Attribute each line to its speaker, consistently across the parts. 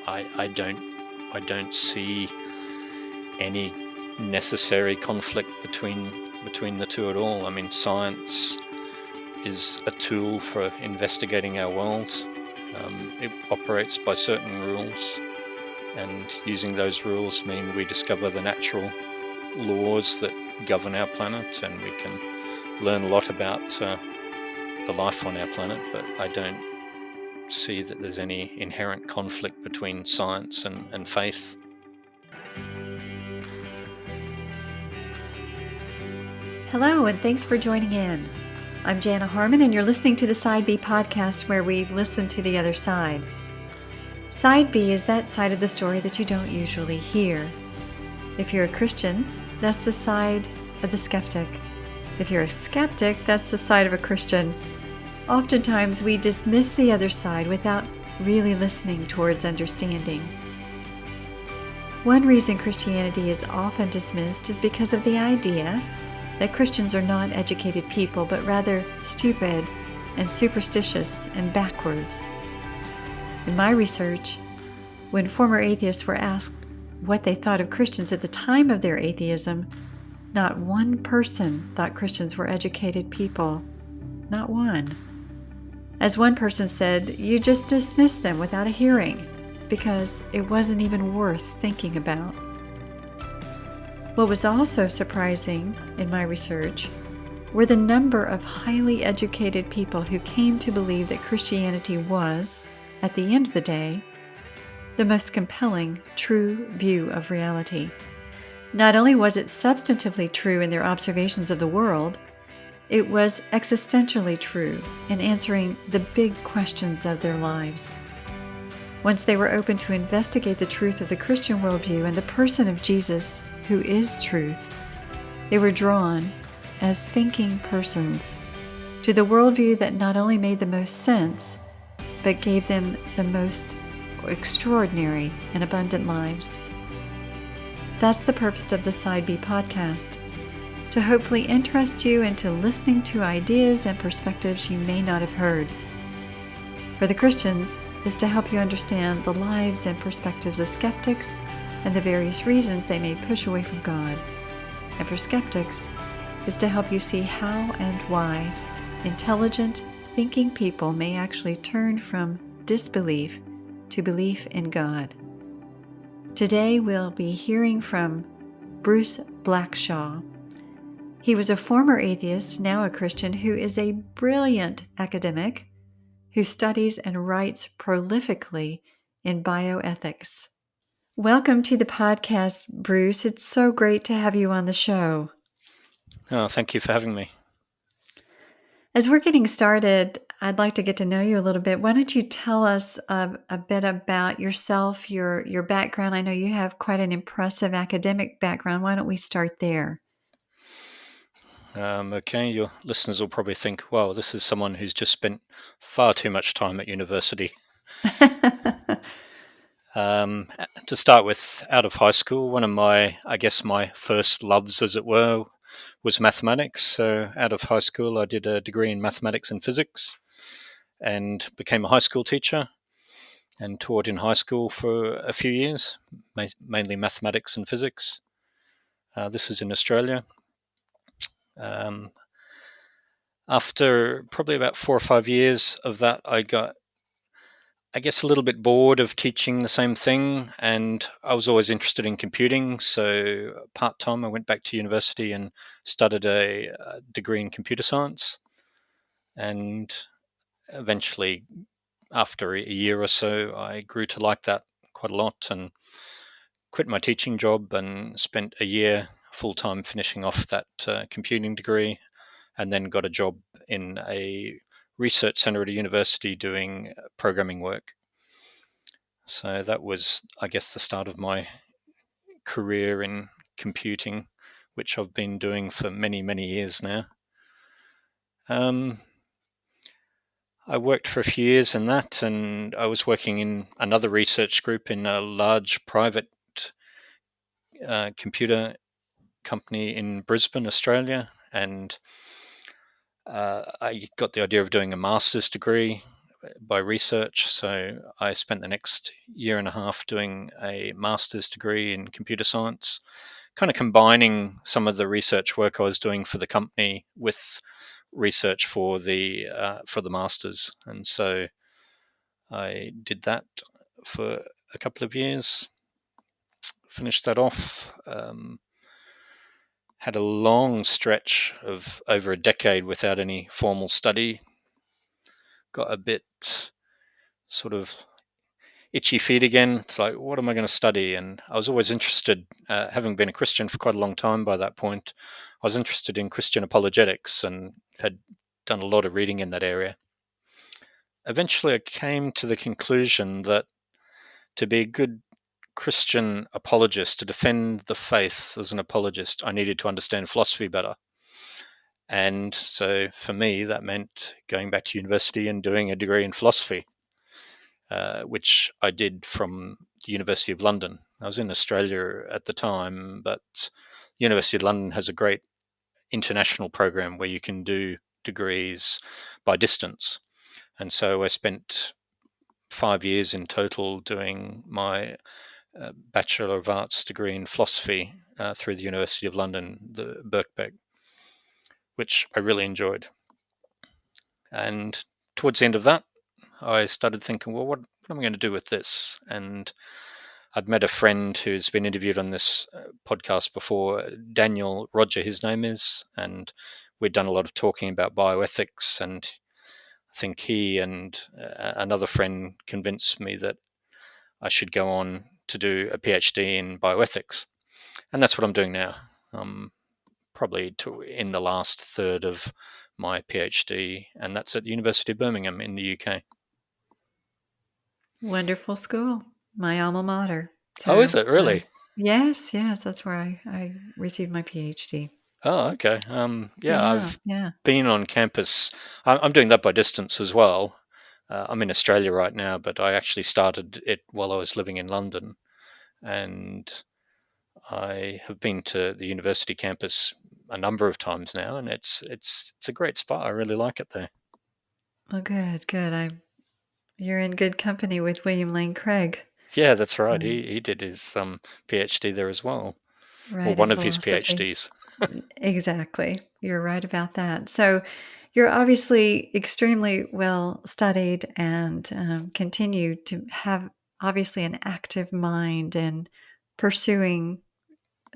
Speaker 1: I don't see any necessary conflict between the two at all. I mean, science is a tool for investigating our world. It operates by certain rules, and using those rules mean we discover the natural laws that govern our planet, and we can learn a lot about the life on our planet. But I don't see that there's any inherent conflict between science and faith.
Speaker 2: Hello, and thanks for joining in. I'm Jana Harmon, and you're listening to the Side B podcast, where we listen to the other side. Side B is that side of the story that you don't usually hear. If you're a Christian, that's the side of the skeptic. If you're a skeptic, that's the side of a Christian. Oftentimes, we dismiss the other side without really listening towards understanding. One reason Christianity is often dismissed is because of the idea that Christians are not educated people, but rather stupid and superstitious and backwards. In my research, when former atheists were asked what they thought of Christians at the time of their atheism, not one person thought Christians were educated people. Not one. As one person said, you just dismiss them without a hearing because it wasn't even worth thinking about. What was also surprising in my research were the number of highly educated people who came to believe that Christianity was, at the end of the day, the most compelling, true view of reality. Not only was it substantively true in their observations of the world, it was existentially true in answering the big questions of their lives. Once they were open to investigate the truth of the Christian worldview and the person of Jesus, who is truth, they were drawn, as thinking persons, to the worldview that not only made the most sense, but gave them the most extraordinary and abundant lives. That's the purpose of the Side B podcast, to hopefully interest you into listening to ideas and perspectives you may not have heard. For the Christians, is to help you understand the lives and perspectives of skeptics and the various reasons they may push away from God. And for skeptics, is to help you see how and why intelligent, thinking people may actually turn from disbelief to belief in God. Today we'll be hearing from Bruce Blackshaw. He was a former atheist, now a Christian, who is a brilliant academic who studies and writes prolifically in bioethics. Welcome to the podcast, Bruce. It's so great to have you on the show.
Speaker 1: Oh, thank you for having me.
Speaker 2: As we're getting started, I'd like to get to know you a little bit. Why don't you tell us a bit about yourself, your background? I know you have quite an impressive academic background. Why don't we start there?
Speaker 1: Okay, your listeners will probably think, wow, this is someone who's just spent far too much time at university. To start with, out of high school, one of my first loves, as it were, was mathematics. So out of high school, I did a degree in mathematics and physics and became a high school teacher and taught in high school for a few years, mainly mathematics and physics. This is in Australia. After probably about 4 or 5 years of that, I got, a little bit bored of teaching the same thing, and I was always interested in computing. So part-time, I went back to university and studied a degree in computer science. And eventually, after a year or so, I grew to like that quite a lot and quit my teaching job and spent a year full-time finishing off that computing degree, and then got a job in a research center at a university doing programming work. So that was, the start of my career in computing, which I've been doing for many, many years now. I worked for a few years in that, and I was working in another research group in a large private computer company in Brisbane, Australia, and I got the idea of doing a master's degree by research. So I spent the next year and a half doing a master's degree in computer science, kind of combining some of the research work I was doing for the company with research for the masters. And so I did that for a couple of years, finished that off. Had a long stretch of over a decade without any formal study. Got a bit sort of itchy feet again. It's like, what am I going to study? And I was always interested, having been a Christian for quite a long time by that point, I was interested in Christian apologetics and had done a lot of reading in that area. Eventually, I came to the conclusion that to be a good Christian apologist, to defend the faith as an apologist, I needed to understand philosophy better. And so for me, that meant going back to university and doing a degree in philosophy, which I did from the University of London. I was in Australia at the time, but the University of London has a great international program where you can do degrees by distance. And so I spent 5 years in total doing my Bachelor of Arts degree in philosophy through the University of London, the Birkbeck, which I really enjoyed. And towards the end of that, I started thinking, well, what am I going to do with this? And I'd met a friend who's been interviewed on this podcast before, Daniel Roger, his name is, and we'd done a lot of talking about bioethics. And I think he and another friend convinced me that I should go on to do a PhD in bioethics. And that's what I'm doing now. Probably in the last third of my PhD, and that's at the University of Birmingham in the UK.
Speaker 2: Wonderful school, my alma mater.
Speaker 1: Oh, is
Speaker 2: So,
Speaker 1: it really?
Speaker 2: yes, that's where I received my PhD.
Speaker 1: Oh, okay. Yeah,
Speaker 2: Yeah,
Speaker 1: I've
Speaker 2: yeah.
Speaker 1: been on campus. I'm doing that by distance as well. I'm in Australia right now, but I actually started it while I was living in London, and I have been to the university campus a number of times now, and it's a great spot. I really like it there.
Speaker 2: Well, good, good. You're in good company with William Lane Craig,
Speaker 1: Yeah, that's right.
Speaker 2: um,
Speaker 1: He did his PhD there as well, or
Speaker 2: right, in
Speaker 1: one of his
Speaker 2: philosophy.
Speaker 1: PhDs.
Speaker 2: Exactly. You're right about that. So you're obviously extremely well studied and continue to have obviously an active mind and pursuing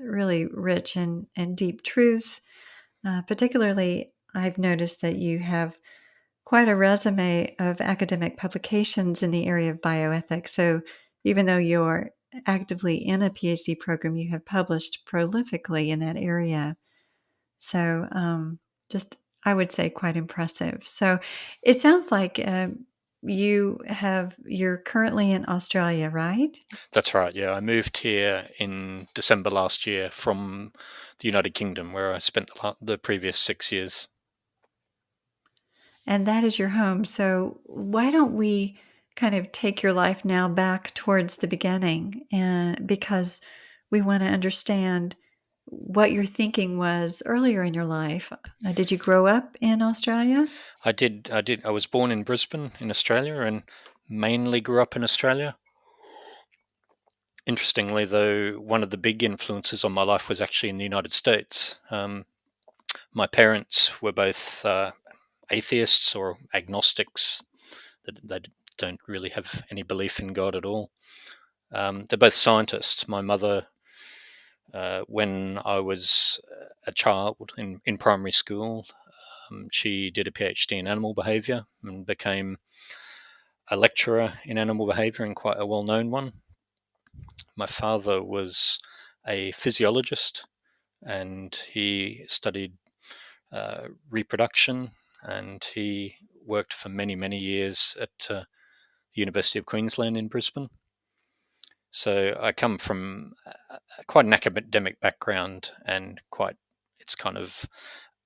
Speaker 2: really rich and deep truths. Particularly, I've noticed that you have quite a resume of academic publications in the area of bioethics. So even though you're actively in a PhD program, you have published prolifically in that area. So, just I would say quite impressive. So, it sounds like you're currently in Australia, right?
Speaker 1: That's right. Yeah, I moved here in December last year from the United Kingdom, where I spent the previous 6 years.
Speaker 2: And that is your home. So, why don't we kind of take your life now back towards the beginning, and because we want to understand what your thinking was earlier in your life. Did you grow up in Australia?
Speaker 1: I did. I did. I was born in Brisbane, in Australia, and mainly grew up in Australia. Interestingly, though, one of the big influences on my life was actually in the United States. My parents were both atheists or agnostics. They don't really have any belief in God at all. They're both scientists. My mother, when I was a child in primary school, she did a PhD in animal behavior and became a lecturer in animal behavior and quite a well known one. My father was a physiologist and he studied reproduction, and he worked for many, many years at the University of Queensland in Brisbane. So I come from quite an academic background, and it's kind of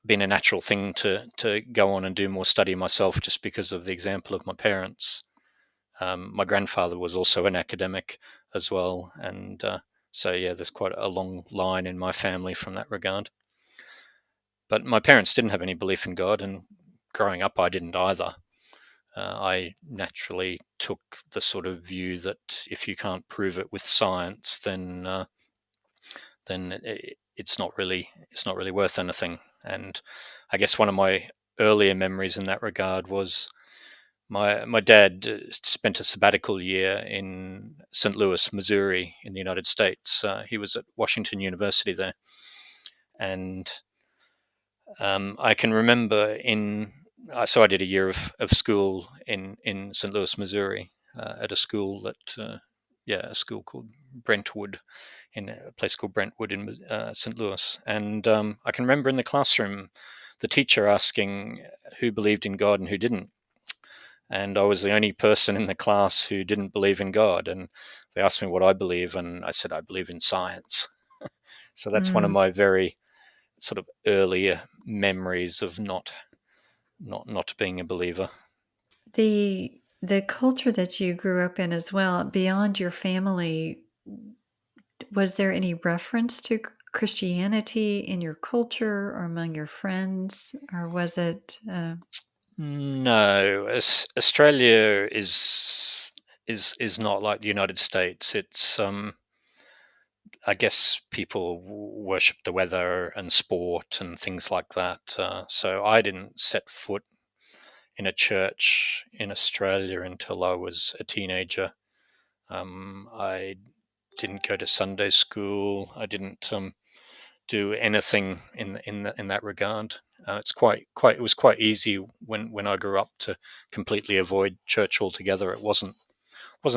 Speaker 1: been a natural thing to go on and do more study myself, just because of the example of my parents. My grandfather was also an academic as well, and so yeah, there's quite a long line in my family from that regard. But my parents didn't have any belief in God, and growing up, I didn't either. I naturally took the sort of view that if you can't prove it with science, then it's not really worth anything. And I guess one of my earlier memories in that regard was my dad spent a sabbatical year in St. Louis, Missouri, in the United States. He was at Washington University there, and I can remember so I did a year of school in St. Louis, Missouri, at a school a school called Brentwood, in a place called Brentwood in St. Louis. And I can remember in the classroom the teacher asking who believed in God and who didn't. And I was the only person in the class who didn't believe in God. And they asked me what I believe, and I said I believe in science. So that's one of
Speaker 2: Mm.
Speaker 1: my very sort of earlier memories of not being a believer.
Speaker 2: The culture that you grew up in as well, beyond your family, was there any reference to Christianity in your culture or among your friends, or was it?
Speaker 1: No, Australia is not like the United States. It's I guess people worship the weather and sport and things like that. So I didn't set foot in a church in Australia until I was a teenager. I didn't go to Sunday school. I didn't do anything in that regard. It was quite easy when I grew up to completely avoid church altogether. It wasn't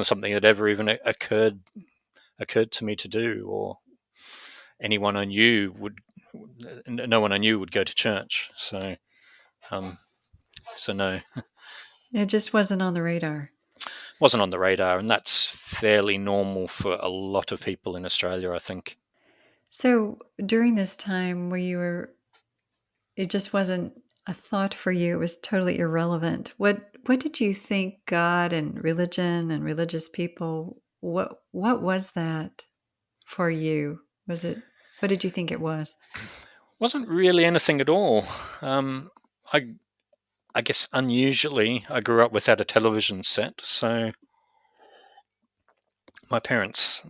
Speaker 1: something that ever even occurred to me to do, or anyone I knew would no one I knew would go to church. Um, so no,
Speaker 2: It just wasn't on the radar.
Speaker 1: wasn't on the radar, and that's fairly normal for a lot of people in Australia, I think.
Speaker 2: So during this time where you were, it just wasn't a thought for you. It was totally irrelevant. What did you think God and religion and religious people? What was that for you? Was it? What did you think it was?
Speaker 1: Wasn't really anything at all. Um, I I guess unusually, I grew up without a television set, so my parents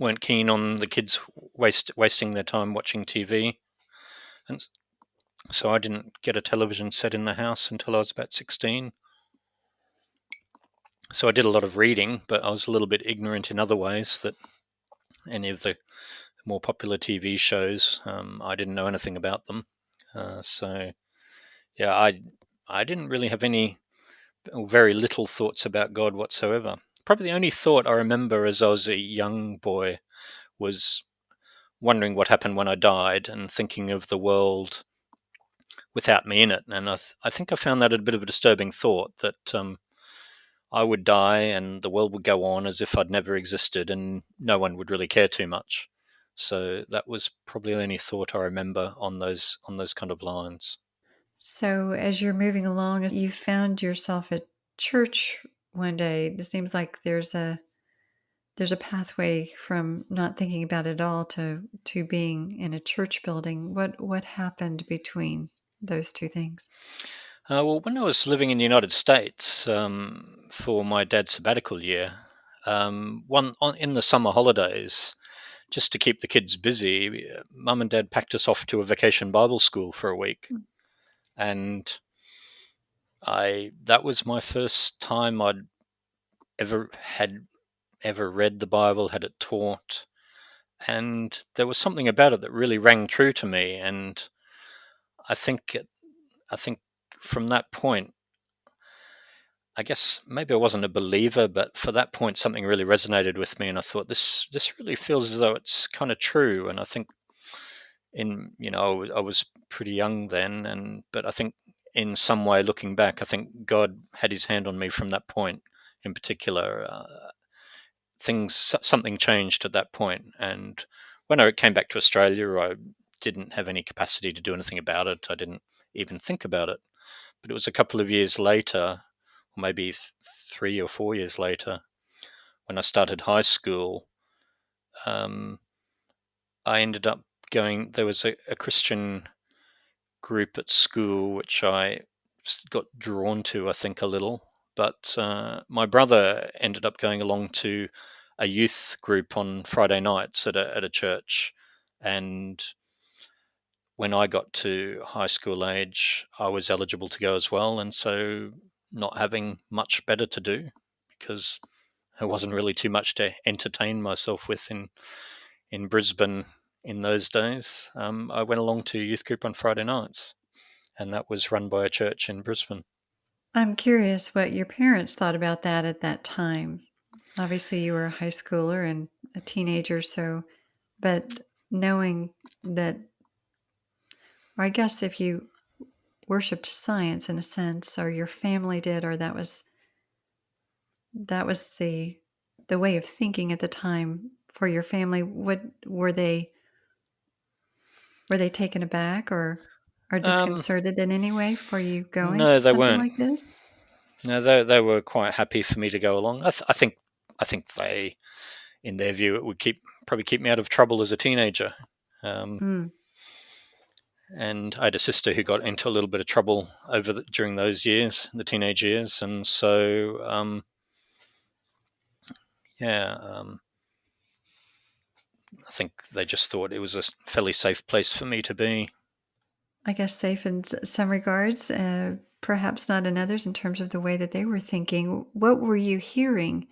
Speaker 1: weren't keen on the kids wasting their time watching TV, and so I didn't get a television set in the house until I was about 16. So I did a lot of reading, but I was a little bit ignorant in other ways that any of the more popular TV shows, I didn't know anything about them. So yeah, I didn't really have any or very little thoughts about God whatsoever. Probably the only thought I remember as I was a young boy was wondering what happened when I died and thinking of the world without me in it. And I think I found that a bit of a disturbing thought that I would die and the world would go on as if I'd never existed and no one would really care too much. So that was probably the only thought I remember on those kind of lines.
Speaker 2: So as you're moving along, you found yourself at church one day. It seems like there's a pathway from not thinking about it at all to being in a church building. What happened between those two things?
Speaker 1: Well, when I was living in the United States for my dad's sabbatical year, in the summer holidays, just to keep the kids busy, Mum and Dad packed us off to a vacation Bible school for a week, and I that was my first time I'd ever had ever read the Bible, had it taught, and there was something about it that really rang true to me. And I think I think from that point, I guess maybe I wasn't a believer, but for that point, something really resonated with me, and I thought this really feels as though it's kind of true. And I think I was pretty young then, and but I think in some way, looking back, I think God had His hand on me from that point in particular. Something changed at that point, and when I came back to Australia, I didn't have any capacity to do anything about it. I didn't even think about it. But it was a couple of years later, or maybe 3 or 4 years later, when I started high school, um, I ended up going. There was a Christian group at school which I got drawn to, I think, a little. But my brother ended up going along to a youth group on Friday nights at a church, and when I got to high school age, I was eligible to go as well, and so not having much better to do because there wasn't really too much to entertain myself with in Brisbane in those days. I went along to youth group on Friday nights, and that was run by a church in Brisbane.
Speaker 2: I'm curious what your parents thought about that at that time. Obviously, you were a high schooler and a teenager, so, but knowing that, or I guess if you worshiped science in a sense, or your family did, or that was the way of thinking at the time for your family, what were they taken aback or
Speaker 1: Um,
Speaker 2: disconcerted in any way for you going
Speaker 1: no,
Speaker 2: to
Speaker 1: they
Speaker 2: something
Speaker 1: weren't.
Speaker 2: like this?
Speaker 1: No, they were quite happy for me to go along. I think they, in their view, it would probably keep me out of trouble as a teenager. Um,
Speaker 2: Mm,
Speaker 1: and I had a sister who got into a little bit of trouble during those years, the teenage years, and so yeah, I think they just thought it was a fairly safe place for me to be.
Speaker 2: I guess safe in some regards, perhaps not in others in terms of the way that they were thinking. What were you hearing,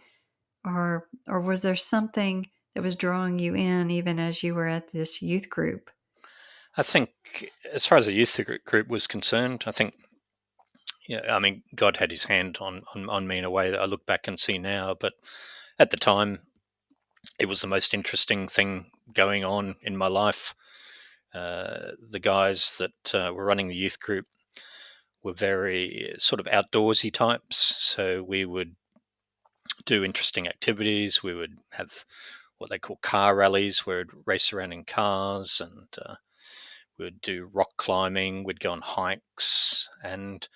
Speaker 2: or was there something that was drawing you in even as you were at this youth group?
Speaker 1: I think, as far as the youth group was concerned, I think, yeah, I mean, God had His hand on me in a way that I look back and see now. But at the time, it was the most interesting thing going on in my life. The guys that were running the youth group were very sort of outdoorsy types, so we would do interesting activities. We would have what they call car rallies, where we'd race around in cars, and we'd do rock climbing. We'd go on hikes, and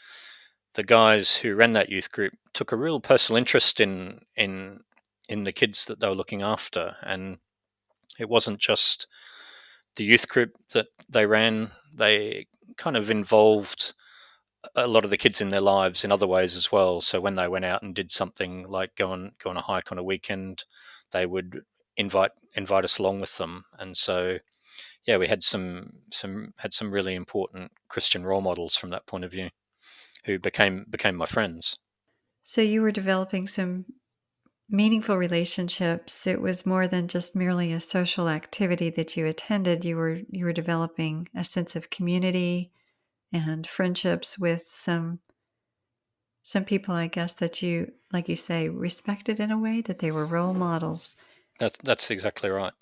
Speaker 1: the guys who ran that youth group took a real personal interest in the kids that they were looking after, and it wasn't just the youth group that they ran. They kind of involved a lot of the kids in their lives in other ways as well. So when they went out and did something like go on a hike on a weekend, they would invite us along with them. And so yeah, we had some really important Christian role models from that point of view who became my friends.
Speaker 2: So you were developing some meaningful relationships. It was more than just merely a social activity that you attended. You were developing a sense of community and friendships with some people, I guess, that you, like you say, respected in a way that they were role models.
Speaker 1: That's exactly right.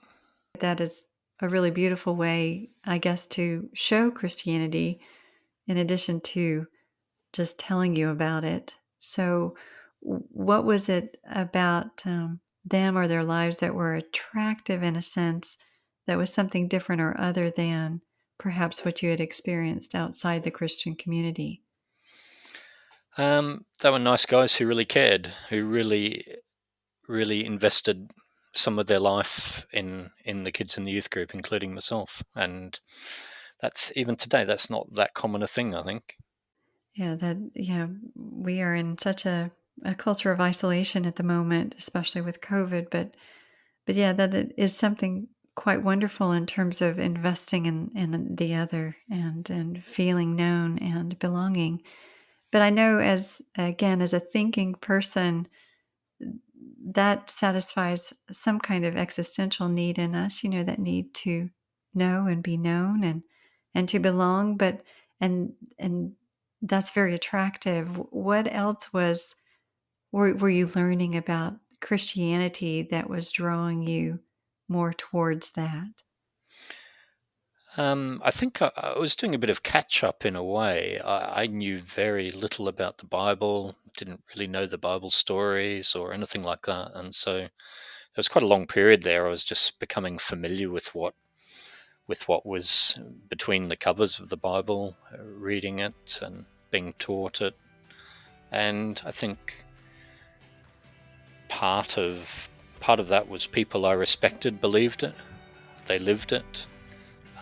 Speaker 2: That is a really beautiful way, I guess, to show Christianity in addition to just telling you about it. So, what was it about them or their lives that were attractive in a sense that was something different or other than perhaps what you had experienced outside the Christian community?
Speaker 1: They were nice guys who really cared, who really invested some of their life in the kids in the youth group, including myself. And that's even today, that's not that common a thing, I think.
Speaker 2: Yeah, we are in such a culture of isolation at the moment, especially with COVID. But yeah, that it is something quite wonderful in terms of investing in the other and feeling known and belonging. But I know as again as a thinking person, that satisfies some kind of existential need in us, that need to know and be known and to belong, but and that's very attractive. What else were you learning about Christianity that was drawing you more towards that?
Speaker 1: I think I was doing a bit of catch up in a way. I knew very little about the Bible, didn't really know the Bible stories or anything like that. And so there was quite a long period there. I was just becoming familiar with what was between the covers of the Bible, reading it and being taught it. And I think part of part of that was people I respected believed it. They lived it.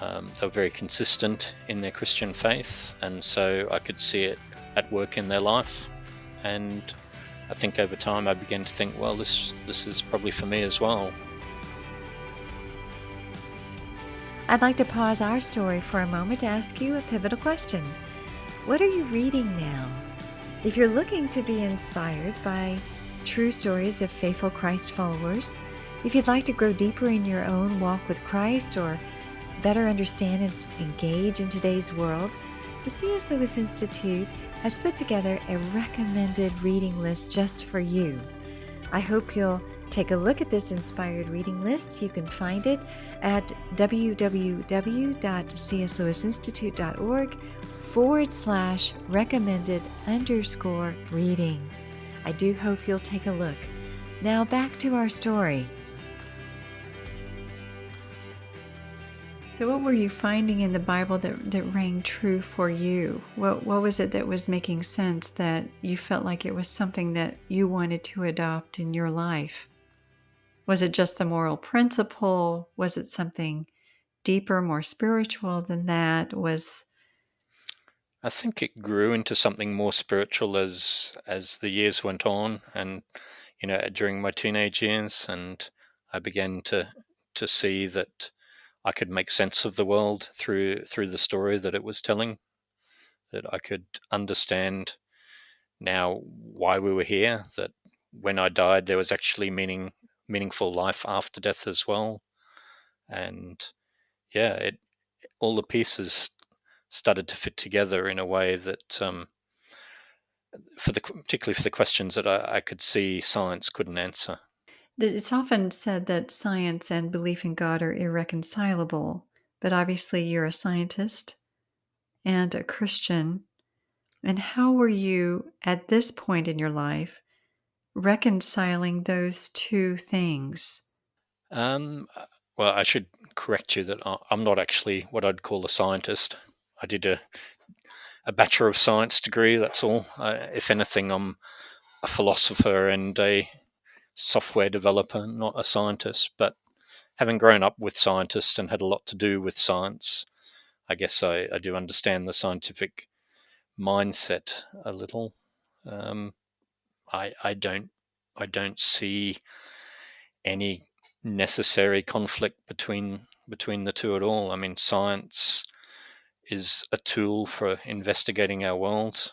Speaker 1: They were very consistent in their Christian faith, and so I could see it at work in their life. And I think over time I began to think, well, this is probably for me as well.
Speaker 2: I'd like to pause our story for a moment to ask you a pivotal question. What are you reading now? If you're looking to be inspired by true stories of faithful Christ followers, if you'd like to grow deeper in your own walk with Christ or better understand and engage in today's world, the C.S. Lewis Institute has put together a recommended reading list just for you. I hope you'll take a look at this inspired reading list. You can find it at www.cslewisinstitute.org/recommended_reading. I do hope you'll take a look. Now back to our story. So what were you finding in the Bible that rang true for you? What was it that was making sense, that you felt like it was something that you wanted to adopt in your life? Was it just a moral principle? Was it something deeper, more spiritual than that?
Speaker 1: I think it grew into something more spiritual as the years went on, and during my teenage years, and I began to see that I could make sense of the world through the story that it was telling, that I could understand now why we were here, that when I died there was actually meaningful life after death as well. And yeah, it all the pieces started to fit together in a way that particularly for the questions that I could see science couldn't answer.
Speaker 2: It's often said that science and belief in God are irreconcilable, but obviously you're a scientist and a Christian. And how were you, at this point in your life, reconciling those two things?
Speaker 1: Um, well, I should correct you that I'm not actually what I'd call a scientist. I did a Bachelor of Science degree, that's all. If anything, I'm a philosopher and a software developer, not a scientist. But having grown up with scientists and had a lot to do with science, I guess I do understand the scientific mindset a little. Um, I don't see any necessary conflict between the two at all. I mean, science is a tool for investigating our world.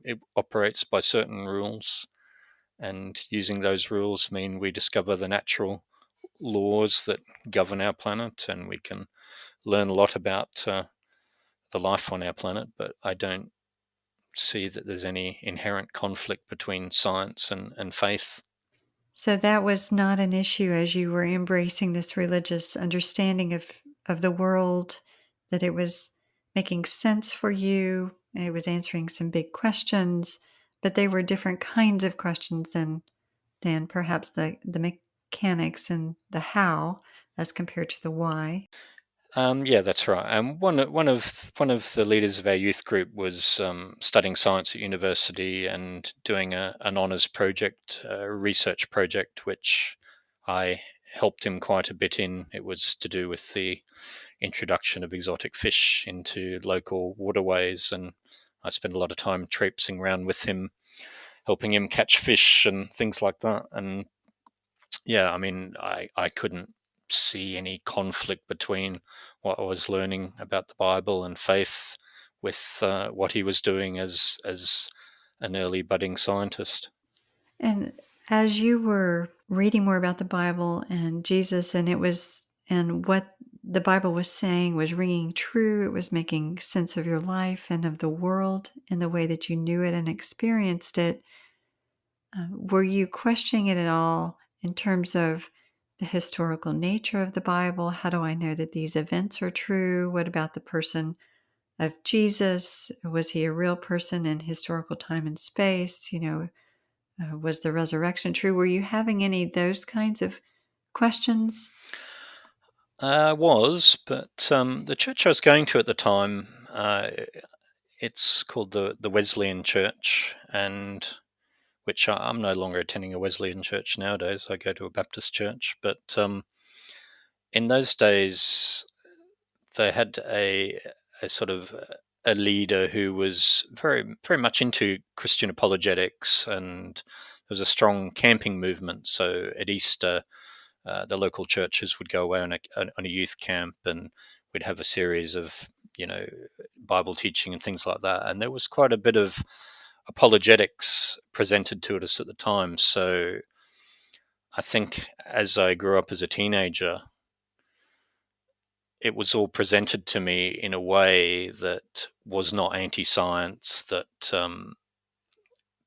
Speaker 1: It operates by certain rules, and using those rules mean we discover the natural laws that govern our planet, and we can learn a lot about the life on our planet. But I don't see that there's any inherent conflict between science and faith.
Speaker 2: So that was not an issue as you were embracing this religious understanding of the world, that it was making sense for you, and it was answering some big questions, but they were different kinds of questions than perhaps the mechanics and the how as compared to the why.
Speaker 1: Yeah, that's right. And one of the leaders of our youth group was studying science at university and doing an honours project, a research project, which I helped him quite a bit in. It was to do with the introduction of exotic fish into local waterways, and I spent a lot of time traipsing around with him, helping him catch fish and things like that. And yeah, I mean, I couldn't see any conflict between what I was learning about the Bible and faith with what he was doing as an early budding scientist.
Speaker 2: And as you were reading more about the Bible and Jesus, and what the Bible was saying was ringing true, it was making sense of your life and of the world in the way that you knew it and experienced it, were you questioning it at all in terms of the historical nature of the Bible? How do I know that these events are true? What about the person of Jesus? Was he a real person in historical time and space? Was the resurrection true? Were you having any of those kinds of questions?
Speaker 1: Was, but the church I was going to at the time, it's called the Wesleyan Church, and which I'm no longer attending a Wesleyan church nowadays. I go to a Baptist church, but in those days they had a sort of a leader who was very, very much into Christian apologetics, and there was a strong camping movement. So at Easter, the local churches would go away on a youth camp, and we'd have a series of, you know, Bible teaching and things like that. And there was quite a bit of apologetics presented to us at the time. So I think as I grew up as a teenager, it was all presented to me in a way that was not anti-science, that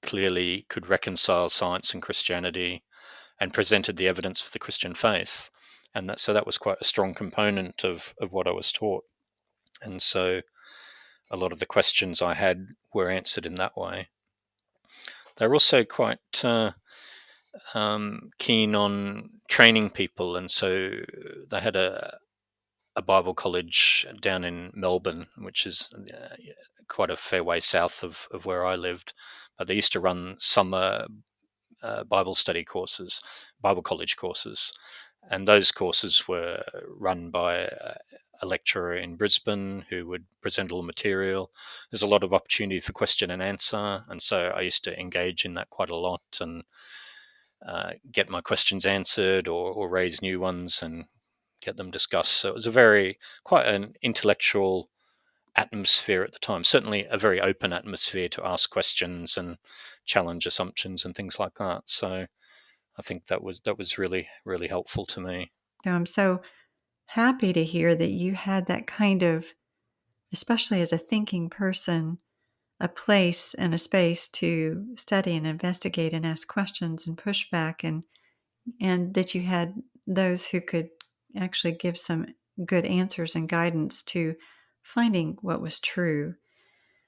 Speaker 1: clearly could reconcile science and Christianity, and presented the evidence for the Christian faith. And that was quite a strong component of what I was taught. And so a lot of the questions I had were answered in that way. They're also quite keen on training people, and so they had a Bible college down in Melbourne, which is quite a fair way south of where I lived. But they used to run summer Bible study courses, Bible college courses, and those courses were run by a lecturer in Brisbane who would present all the material. There's a lot of opportunity for question and answer, and so I used to engage in that quite a lot and get my questions answered, or raise new ones and get them discussed. So it was quite an intellectual atmosphere at the time. Certainly a very open atmosphere to ask questions and challenge assumptions and things like that. So I think that was really, really helpful to me.
Speaker 2: So I'm so happy to hear that you had that kind of, especially as a thinking person, a place and a space to study and investigate and ask questions and push back, and that you had those who could actually give some good answers and guidance to finding what was true.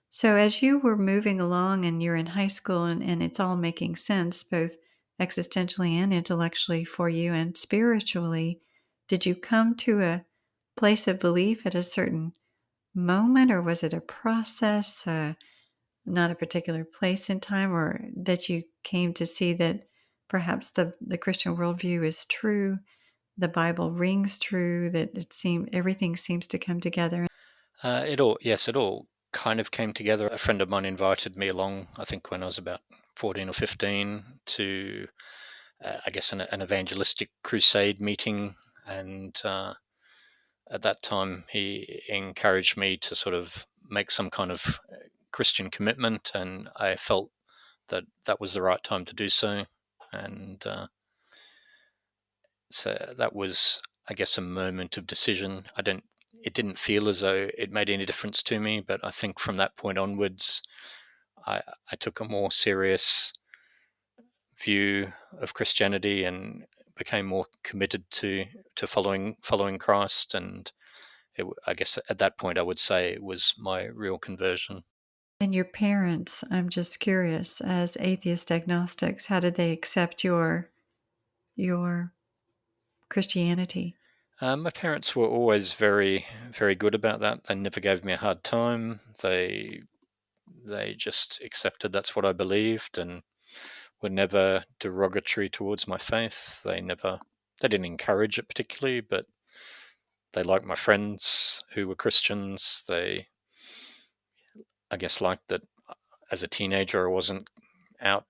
Speaker 2: So as you were moving along and you're in high school, and it's all making sense both existentially and intellectually for you and spiritually, did you come to a place of belief at a certain moment, or was it a process, not a particular place in time, or that you came to see that perhaps the Christian worldview is true, the Bible rings true, that everything seems to come together?
Speaker 1: It all kind of came together. A friend of mine invited me along, I think when I was about 14 or 15, to, I guess, an evangelistic crusade meeting. And at that time, he encouraged me to sort of make some kind of Christian commitment, and I felt that that was the right time to do so. And so that was, I guess, a moment of decision. It didn't feel as though it made any difference to me, but I think from that point onwards, I, I took a more serious view of Christianity and became more committed to following Christ. And I guess at that point, I would say it was my real conversion.
Speaker 2: And your parents, I'm just curious, as atheist agnostics, how did they accept your Christianity?
Speaker 1: My parents were always very, very good about that. They never gave me a hard time. They just accepted that's what I believed, and were never derogatory towards my faith. They didn't encourage it particularly, but they liked my friends who were Christians. They, I guess, liked that as a teenager I wasn't out,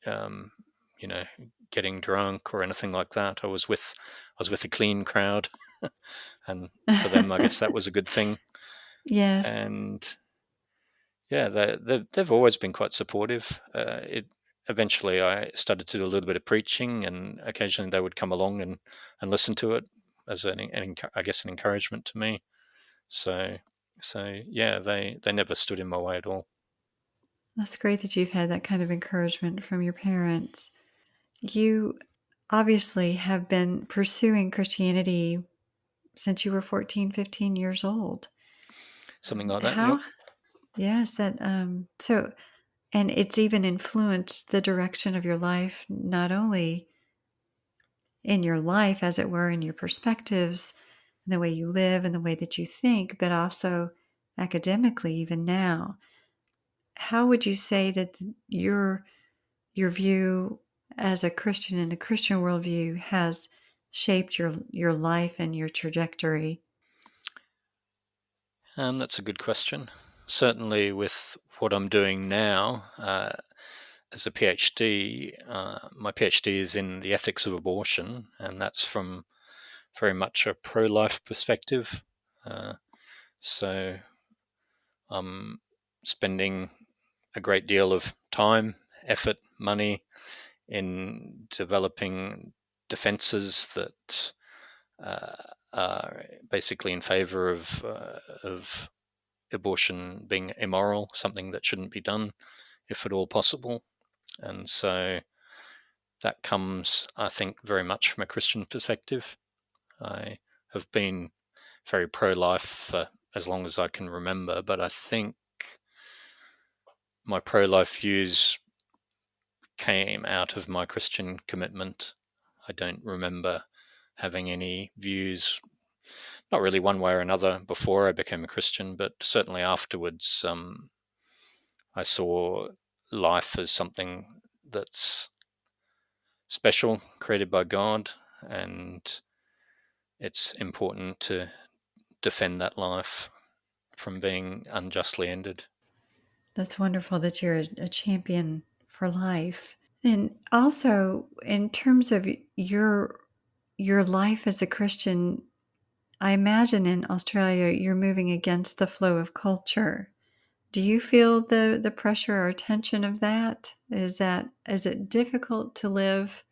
Speaker 1: um, you know, getting drunk or anything like that. I was with a clean crowd, and for them, I guess that was a good thing.
Speaker 2: Yes.
Speaker 1: And yeah, they've always been quite supportive. It Eventually I started to do a little bit of preaching, and occasionally they would come along and listen to it as I guess an encouragement to me. So yeah, they never stood in my way at all.
Speaker 2: That's great that you've had that kind of encouragement from your parents. You obviously have been pursuing Christianity since you were 14, 15 years old.
Speaker 1: Something like that. Yep.
Speaker 2: How? Yes, that so, and it's even influenced the direction of your life, not only in your life, as it were, in your perspectives, and the way you live and the way that you think, but also academically, even now. How would you say that your view as a Christian in the Christian worldview has shaped your life and your trajectory?
Speaker 1: That's a good question. Certainly, with what I'm doing now as a PhD, my PhD is in the ethics of abortion, and that's from very much a pro-life perspective. So I'm spending a great deal of time, effort, money in developing defences that are basically in favour of abortion being immoral, something that shouldn't be done, if at all possible. And so that comes, I think, very much from a Christian perspective. I have been very pro-life for as long as I can remember, but I think my pro-life views came out of my Christian commitment. I don't remember having any views, not really one way or another, before I became a Christian, but certainly afterwards. I saw life as something that's special, created by God, and it's important to defend that life from being unjustly ended.
Speaker 2: That's wonderful that you're a champion for life. And also, in terms of your life as a Christian, I imagine in Australia you're moving against the flow of culture. Do you feel the pressure or tension of that? Is it difficult to live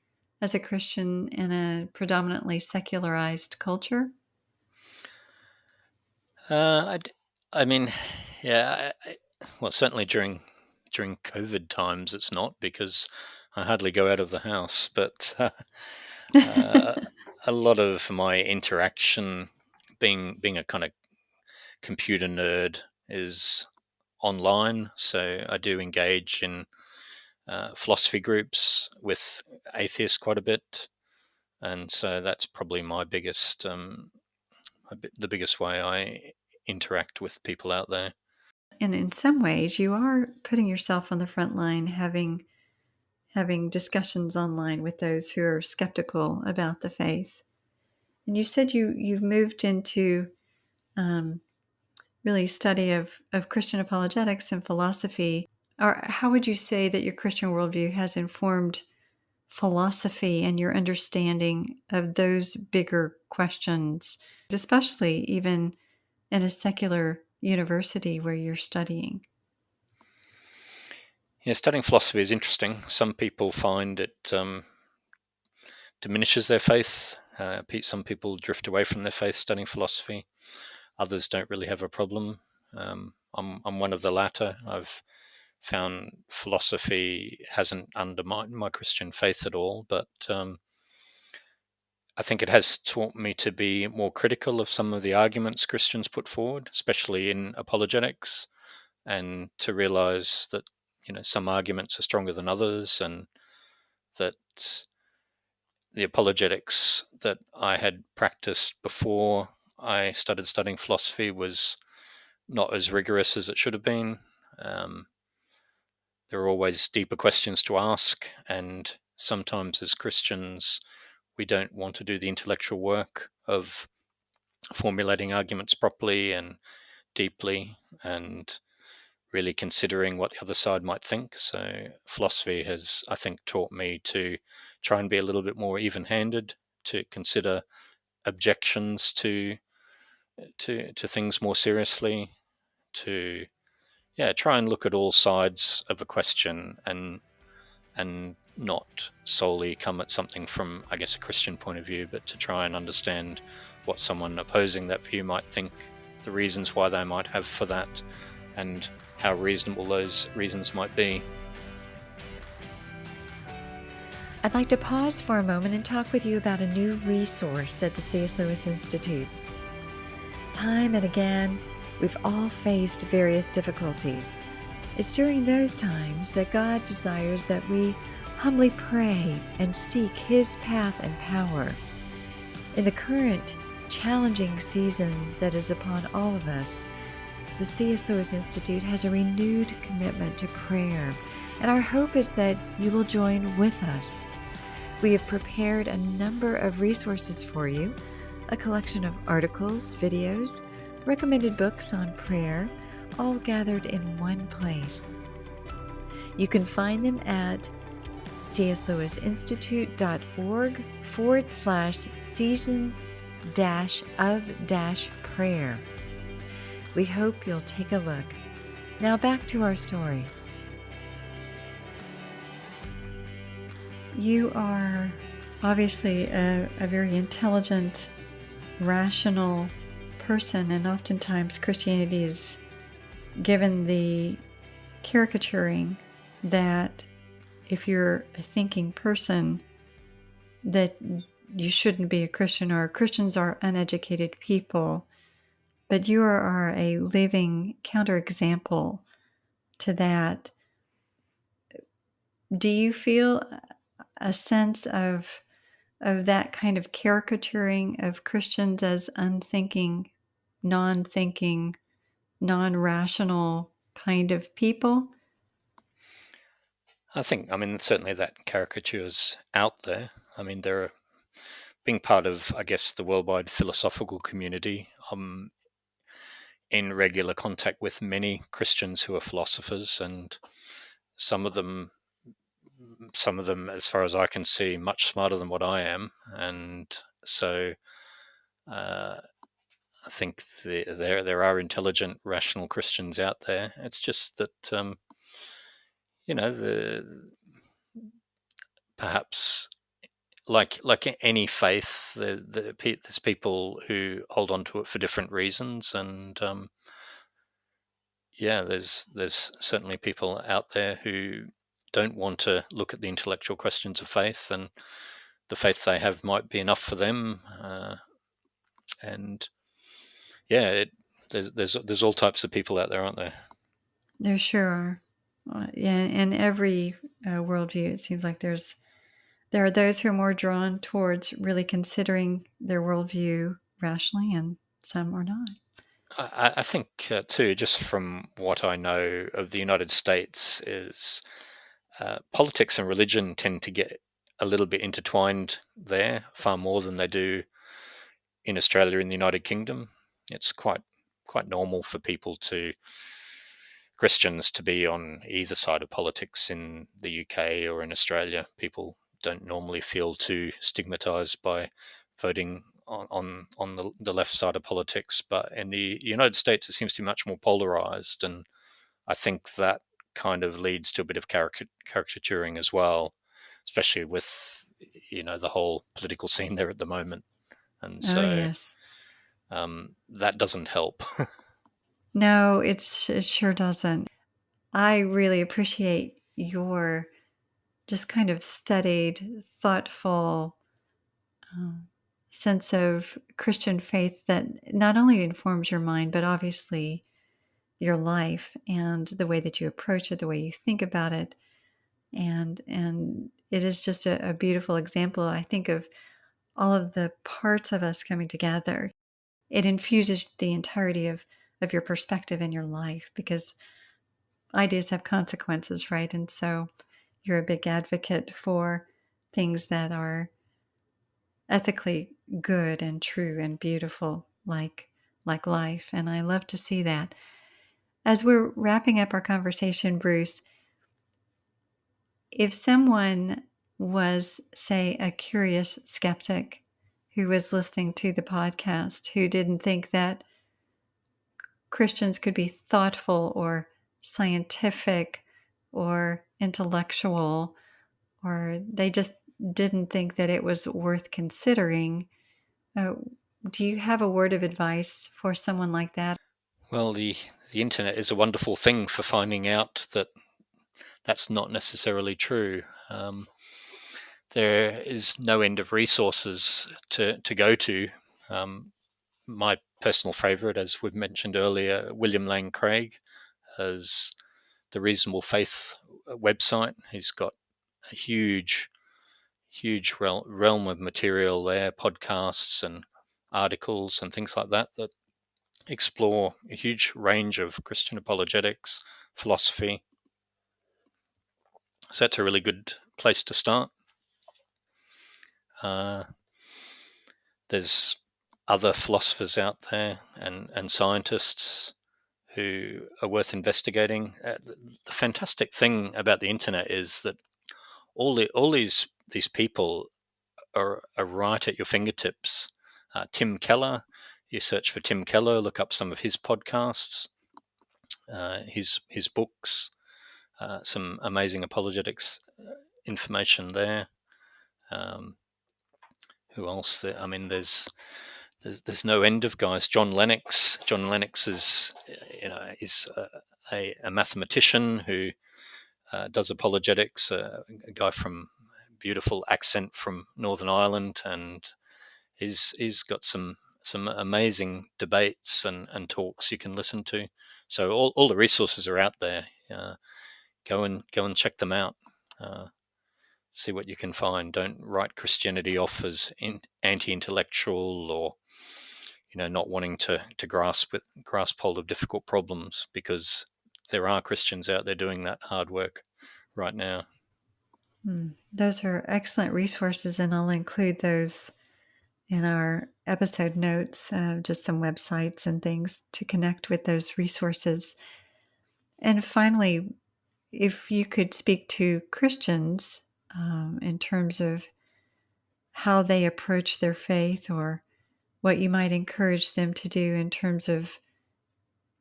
Speaker 2: as a Christian in a predominantly secularized culture?
Speaker 1: Uh, I mean, yeah, well, certainly during COVID times, it's not, because I hardly go out of the house. But uh, a lot of my interaction, being a kind of computer nerd, is online. So I do engage in philosophy groups with atheists quite a bit, and so that's probably my biggest, the biggest way I interact with people out there.
Speaker 2: And in some ways, you are putting yourself on the front line, having discussions online with those who are skeptical about the faith. And you said you've moved into um, really study of Christian apologetics and philosophy. Or how would you say that your Christian worldview has informed philosophy and your understanding of those bigger questions, especially even in a secular university where you're studying?
Speaker 1: Yeah, studying philosophy is interesting. Some people find it diminishes their faith. Some people drift away from their faith studying philosophy. Others don't really have a problem. I'm one of the latter. I've found philosophy hasn't undermined my Christian faith at all, but I think it has taught me to be more critical of some of the arguments Christians put forward, especially in apologetics, and to realize that some arguments are stronger than others, and that the apologetics that I had practiced before I started studying philosophy was not as rigorous as it should have been. Um, there are always deeper questions to ask, and sometimes as Christians, we don't want to do the intellectual work of formulating arguments properly and deeply and really considering what the other side might think. So philosophy has, I think, taught me to try and be a little bit more even-handed, to consider objections to things more seriously, to try and look at all sides of a question, and not solely come at something from, I guess, a Christian point of view, but to try and understand what someone opposing that view might think, the reasons why they might have for that, and how reasonable those reasons might be.
Speaker 2: I'd like to pause for a moment and talk with you about a new resource at the C.S. Lewis Institute. Time and again, we've all faced various difficulties. It's during those times that God desires that we humbly pray and seek His path and power. In the current challenging season that is upon all of us, the C.S. Lewis Institute has a renewed commitment to prayer, and our hope is that you will join with us. We have prepared a number of resources for you, a collection of articles, videos,
Speaker 3: recommended books on prayer, all gathered in one place. You can find them at cslewisinstitute.org/season-of-prayer. We hope you'll take a look. Now back to our story.
Speaker 2: You are obviously a very intelligent, rational person, and oftentimes Christianity is given the caricaturing that if you're a thinking person, that you shouldn't be a Christian, or Christians are uneducated people. But you are a living counterexample to that. Do you feel a sense of that kind of caricaturing of Christians as unthinking, non-thinking, non-rational kind of people?
Speaker 1: I think, certainly that caricature's out there. There are, being part of, I guess, the worldwide philosophical community, in regular contact with many Christians who are philosophers, and some of them, as far as I can see, much smarter than what I am, and so uh, I think there are intelligent, rational Christians out there. It's just that the perhaps like any faith, there's people who hold on to it for different reasons, and there's certainly people out there who don't want to look at the intellectual questions of faith, and the faith they have might be enough for them, and there's all types of people out there, aren't there?
Speaker 2: There sure are. In every worldview, it seems like there are those who are more drawn towards really considering their worldview rationally, and some are not.
Speaker 1: I think too, just from what I know of the United States, is politics and religion tend to get a little bit intertwined there, far more than they do in Australia and the United Kingdom. It's quite normal for Christians to be on either side of politics in the UK or in Australia. People don't normally feel too stigmatized by voting on the left side of politics, but in the United States it seems to be much more polarized, and I think that kind of leads to a bit of caricaturing as well, especially with the whole political scene there at the moment, and
Speaker 2: Oh,
Speaker 1: so
Speaker 2: yes.
Speaker 1: that doesn't help.
Speaker 2: No, it sure doesn't. I really appreciate your just kind of studied, thoughtful sense of Christian faith that not only informs your mind, but obviously your life and the way that you approach it, the way you think about it. And it is just a beautiful example, I think, of all of the parts of us coming together. It infuses the entirety of your perspective in your life, because ideas have consequences, right? And so you're a big advocate for things that are ethically good and true and beautiful, like life. And I love to see that. As we're wrapping up our conversation, Bruce, if someone was, say, a curious skeptic who was listening to the podcast, who didn't think that Christians could be thoughtful or scientific or intellectual, or they just didn't think that it was worth considering, uh, do you have a word of advice for someone like that?
Speaker 1: Well, the internet is a wonderful thing for finding out that that's not necessarily true. There is no end of resources to go to. My personal favourite, as we've mentioned earlier, William Lane Craig, has the Reasonable Faith website. He's got a huge realm of material there, podcasts and articles and things like that explore a huge range of Christian apologetics, philosophy. So that's a really good place to start. There's other philosophers out there and scientists who are worth investigating. The fantastic thing about the internet is that all these people are right at your fingertips. Tim Keller, you search for Tim Keller, look up some of his podcasts, his books, some amazing apologetics information there. Who else? I mean, there's no end of guys. John Lennox. John Lennox is a mathematician who does apologetics. A guy from beautiful accent from Northern Ireland, and he's got some amazing debates and talks you can listen to. So all the resources are out there. Go and check them out. See what you can find. Don't write Christianity off as anti-intellectual or not wanting to grasp hold of difficult problems, because there are Christians out there doing that hard work right now.
Speaker 2: Those are excellent resources, and I'll include those in our episode notes, just some websites and things to connect with those resources. And finally, if you could speak to Christians in terms of how they approach their faith, or what you might encourage them to do in terms of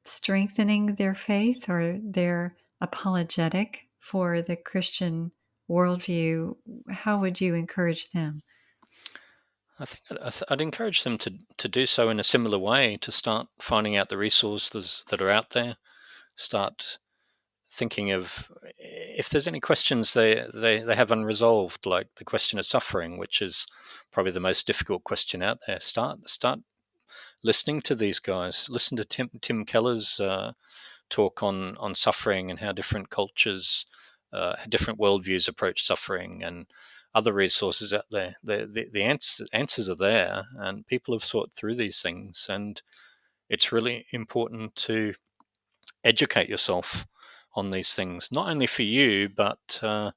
Speaker 2: strengthening their faith or their apologetic for the Christian worldview, how would you encourage them?
Speaker 1: I think I'd encourage them to do so in a similar way, to start finding out the resources that are out there, start thinking of if there's any questions they have unresolved, like the question of suffering, which is probably the most difficult question out there. Start listening to these guys. Listen to Tim Keller's talk on suffering and how different cultures, different worldviews approach suffering, and other resources out there. The answers are there, and people have thought through these things, and it's really important to educate yourself on these things, not only for you, but for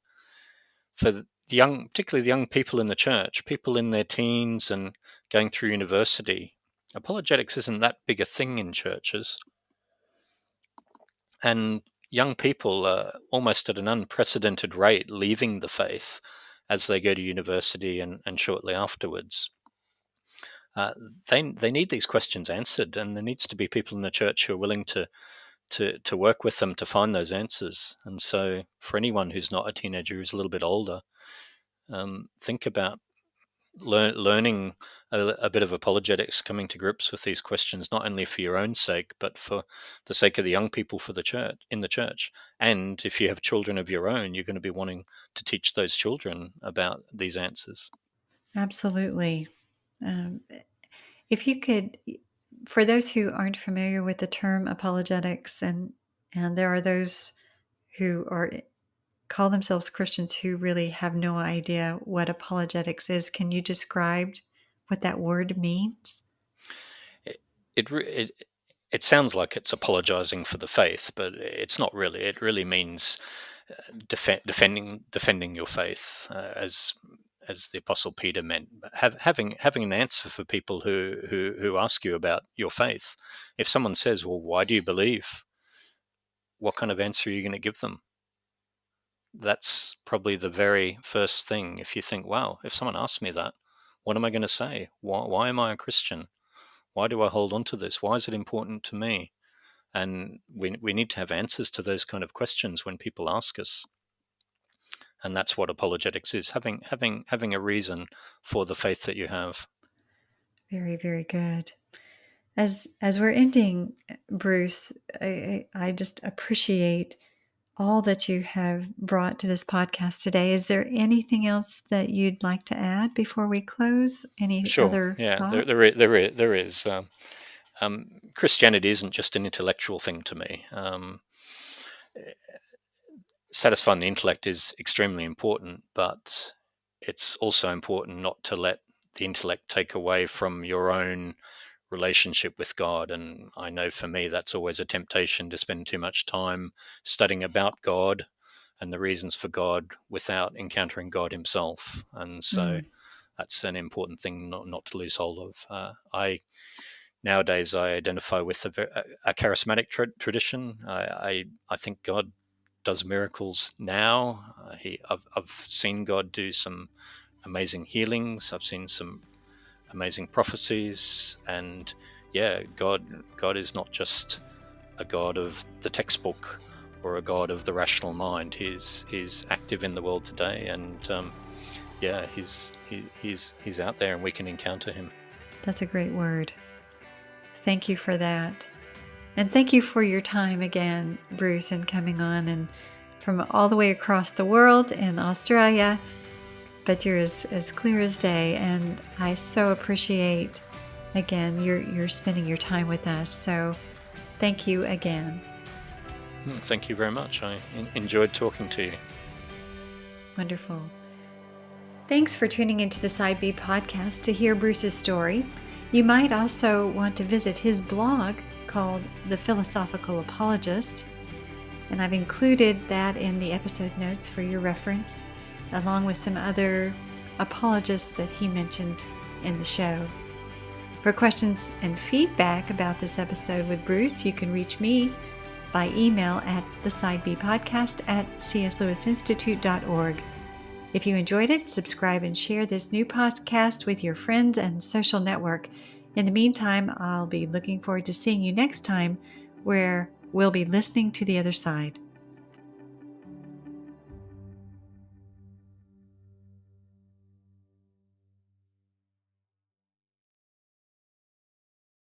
Speaker 1: the young, particularly the young people in the church, people in their teens and going through university. Apologetics isn't that big a thing in churches, and young people are almost at an unprecedented rate leaving the faith as they go to university and shortly afterwards. Uh, they need these questions answered, and there needs to be people in the church who are willing to work with them to find those answers. And so, for anyone who's not a teenager, who's a little bit older, think about learning a bit of apologetics, coming to grips with these questions, not only for your own sake, but for the sake of the young people for the church, in the church. And if you have children of your own, you're going to be wanting to teach those children about these answers.
Speaker 2: Absolutely. Um, if you could, for those who aren't familiar with the term apologetics, and there are those who call themselves Christians who really have no idea what apologetics is, can you describe what that word means?
Speaker 1: It, it, it sounds like it's apologizing for the faith, but it's not really. It really means defending your faith, as the Apostle Peter meant. Having an answer for people who ask you about your faith. If someone says, "Well, why do you believe?" What kind of answer are you going to give them? That's probably the very first thing. If you think, "Wow, if someone asks me that, what am I going to say? Why am I a Christian? Why do I hold on to this? Why is it important to me?" And we need to have answers to those kind of questions when people ask us. And that's what apologetics is: having a reason for the faith that you have.
Speaker 2: Very, very good. As we're ending, Bruce, I just appreciate all that you have brought to this podcast today. Is there anything else that you'd like to add before we close? Any
Speaker 1: Sure,
Speaker 2: other
Speaker 1: yeah,
Speaker 2: thought?
Speaker 1: there is. Christianity isn't just an intellectual thing to me. Satisfying the intellect is extremely important, but it's also important not to let the intellect take away from your own relationship with God. And I know for me, that's always a temptation to spend too much time studying about God and the reasons for God without encountering God himself. And so
Speaker 2: Mm.
Speaker 1: that's an important thing not to lose hold of. Nowadays I identify with a charismatic tradition. I think God does miracles now. I've seen God do some amazing healings. I've seen some amazing prophecies, and yeah, God is not just a God of the textbook or a God of the rational mind. He's active in the world today, and yeah, he's out there, and we can encounter him.
Speaker 2: That's a great word. Thank you for that. And thank you for your time again, Bruce, and coming on and from all the way across the world in Australia. But you're as clear as day, and I so appreciate, again, you're spending your time with us. So thank you again.
Speaker 1: Thank you very much. I enjoyed talking to you.
Speaker 2: Wonderful. Thanks for tuning into the Side B podcast to hear Bruce's story. You might also want to visit his blog called The Philosophical Apologist, and I've included that in the episode notes for your reference, along with some other apologists that he mentioned in the show. For questions and feedback about this episode with Bruce, you can reach me by email at thesidebpodcast@cslewisinstitute.org. If you enjoyed it, subscribe and share this new podcast with your friends and social network. In the meantime, I'll be looking forward to seeing you next time, where we'll be listening to the other side.